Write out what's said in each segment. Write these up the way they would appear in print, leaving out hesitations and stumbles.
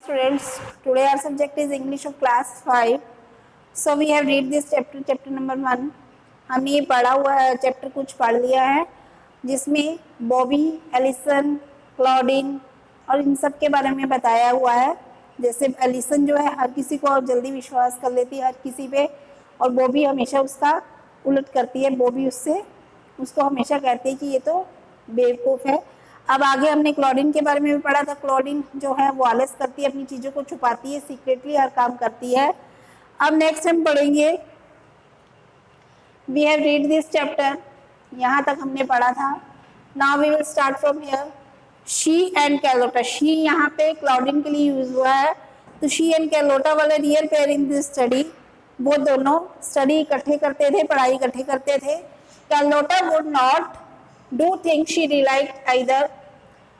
Students, today our subject is English of class 5. So we have read this chapter number 1. हमने ये पढ़ा हुआ है, चैप्टर कुछ पढ़ लिया है जिसमें बॉबी, एलिसन, क्लॉडिन और इन सब के बारे में बताया हुआ है। जैसे एलिसन जो है हर किसी को जल्दी विश्वास कर लेती है हर किसी पे, और बॉबी हमेशा उसका उलट करती है। बॉबी उसको हमेशा कहती है कि ये तो बेवकूफ़ है। अब आगे हमने क्लॉडिन के बारे में भी पढ़ा था। क्लॉडिन जो है वो आलस करती है, अपनी चीज़ों को छुपाती है, सीक्रेटली हर काम करती है। अब नेक्स्ट हम पढ़ेंगे, we have read this chapter, यहाँ तक हमने पढ़ा था। Now we will start from here. She and Carlotta, she यहाँ पे क्लॉडिन के लिए यूज हुआ है, तो शी एंड कैलोटा वाले real pair in this study. वो दोनों स्टडी इकट्ठे करते थे, पढ़ाई इकट्ठे करते थे। Carlotta would not do things she disliked either,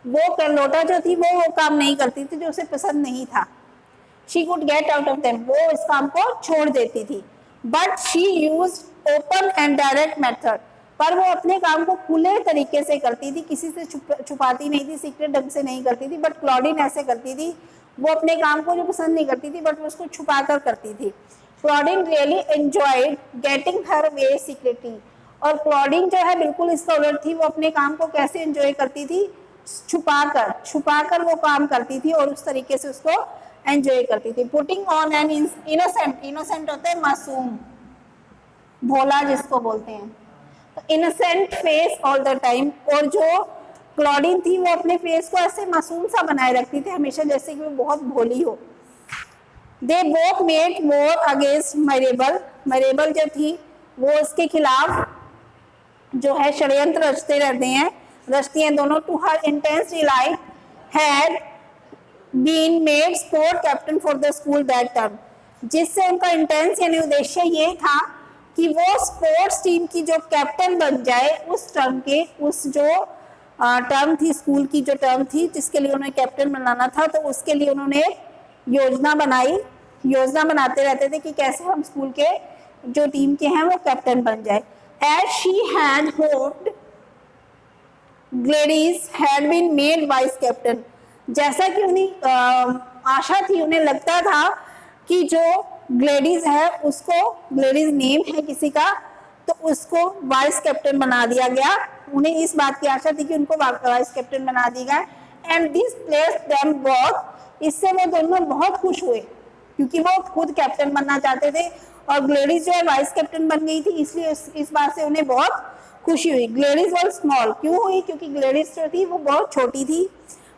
वो कैलोटा जो थी वो काम नहीं करती थी जो उसे पसंद नहीं था। She could get out of them, वो इस काम को छोड़ देती थी। But she use open and direct method, पर वो अपने काम को खुले तरीके से करती थी, किसी से छुपाती नहीं थी, सीक्रेट ढंग से नहीं करती थी। बट क्लॉडिन ऐसे करती थी, वो अपने काम को जो पसंद नहीं करती थी बट वो उसको छुपा कर करती थी। Claudine really enjoyed getting her way secretly, और क्लॉडिन जो है बिल्कुल इसका उलट थी। वो अपने काम को कैसे एंजॉय करती थी, छुपाकर वो काम करती थी और उस तरीके से उसको एंजॉय करती थी। Putting on an innocent, innocent होते हैं मासूम, भोला जिसको बोलते हैं, तो innocent face all the time. और जो क्लॉडिन थी वो अपने फेस को ऐसे मासूम सा बनाए रखती थी हमेशा, जैसे कि वो बहुत भोली हो। They both made war against Mirabel, Mirabel जो थी वो उसके खिलाफ जो है षड्यंत्र रचती हैं दोनों। To her intense delight had been made sport captain for the school that term, जिससे उनका इंटेंस यानी उद्देश्य ये था कि वो स्पोर्ट्स टीम की जो कैप्टन बन जाए उस टर्म के, उस जो टर्म थी स्कूल की जो टर्म थी जिसके लिए उन्हें कैप्टन बनाना था, तो उसके लिए उन्होंने योजना बनाई। योजना बनाते रहते थे कि कैसे हम स्कूल के जो टीम के हैं वो कैप्टन बन जाए। As she had hoped Gladys had been made vice captain, जैसा कि उन्हें आशा थी, उन्हें लगता था कि जो ग्लेडीज है उसको, ग्लेडीज नेम है किसी का, तो उसको वाइस कैप्टन बना दिया गया। उन्हें इस बात की आशा थी कि उनको वाइस कैप्टन बना दिया गया। And this placed them both, इससे वो दोनों बहुत खुश हुए क्योंकि वो खुद कैप्टन बनना चाहते थे और ग्लेडीज जो है वाइस कैप्टन बन गई थी, इसलिए इस बात से उन्हें बहुत खुशी हुई। ग्लेडीज वर स्मॉल, क्यों हुई, क्योंकि ग्लेडीज जो थी वो बहुत छोटी थी।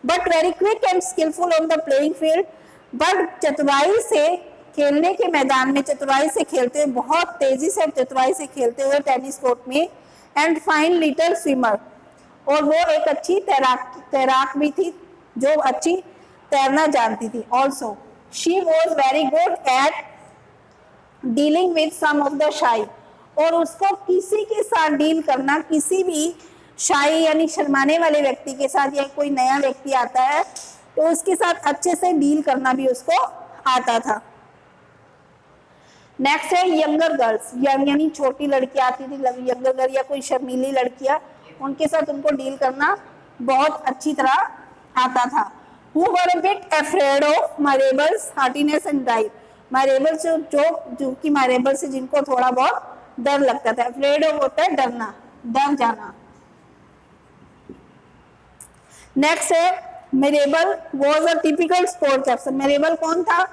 But very quick and skilful on the playing field, but चतुराई से खेलने के मैदान में, चतुराई से खेलते हुए, बहुत तेजी से चतुराई से खेलते हुए टेनिस कोर्ट में। एंड फाइन लिटिल स्विमर, और वो एक अच्छी तैराक भी थी जो अच्छी तैरना जानती थी। Also she was very good at dealing with some of the shy, और उसको किसी के साथ डील करना, किसी भी शाई यानी शर्माने वाले व्यक्ति के साथ, या कोई नया व्यक्ति आता है तो उसके साथ अच्छे से डील करना भी उसको आता था। नेक्स्ट है यंगर गर्ल्स, यंग यानी छोटी लड़कियां आती थी, यंगर गर्ल या कोई शर्मीली लड़कियां, उनके साथ उनको डील करना बहुत अच्छी तरह आता था। Who were a bit afraid of Maribel's heartiness and drive, मारेबल से जो कि मारेबल से जिनको थोड़ा बहुत डर लगता था। अफ्रेड ऑफ होता है डरना, डर जाना। नेक्स्ट है Mirabel was a typical sport captain. Mirabel कौन था,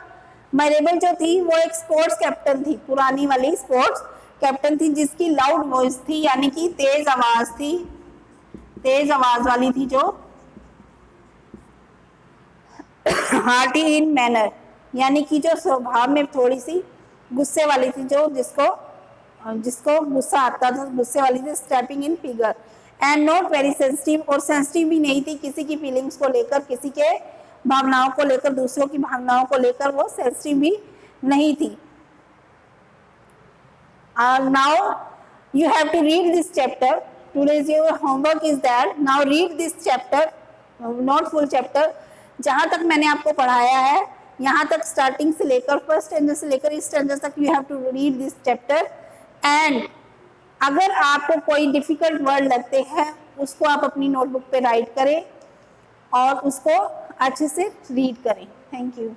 मेरेबल जो थी वो एक स्पोर्ट्स कैप्टन थी, पुरानी वाली स्पोर्ट्स कैप्टन थी, जिसकी लाउड वॉइस थी यानी कि तेज आवाज थी, तेज आवाज वाली थी, जो हार्टी इन मैनर यानी कि जो स्वभाव में थोड़ी सी गुस्से वाली थी, जो जिसको गुस्सा आता था, गुस्से वाली थी। Stepping in figure and not very sensitive, और सेंसिटिव भी नहीं थी किसी की फीलिंग्स को लेकर, किसी के भावनाओं को लेकर, दूसरों की भावनाओं को लेकर वो सेंसिटिव भी नहीं थी। Now you have to read this chapter. Today's your homework is that now read this chapter, not full chapter. जहाँ तक मैंने आपको पढ़ाया है यहाँ तक स्टार्टिंग से लेकर फर्स्ट स्टैंडर्ड से लेकर इस स्टैंडर्ड तक you have to read this chapter. And अगर आपको कोई डिफिकल्ट वर्ड लगते हैं उसको आप अपनी नोटबुक पे राइट करें और उसको अच्छे से रीड करें। Thank you.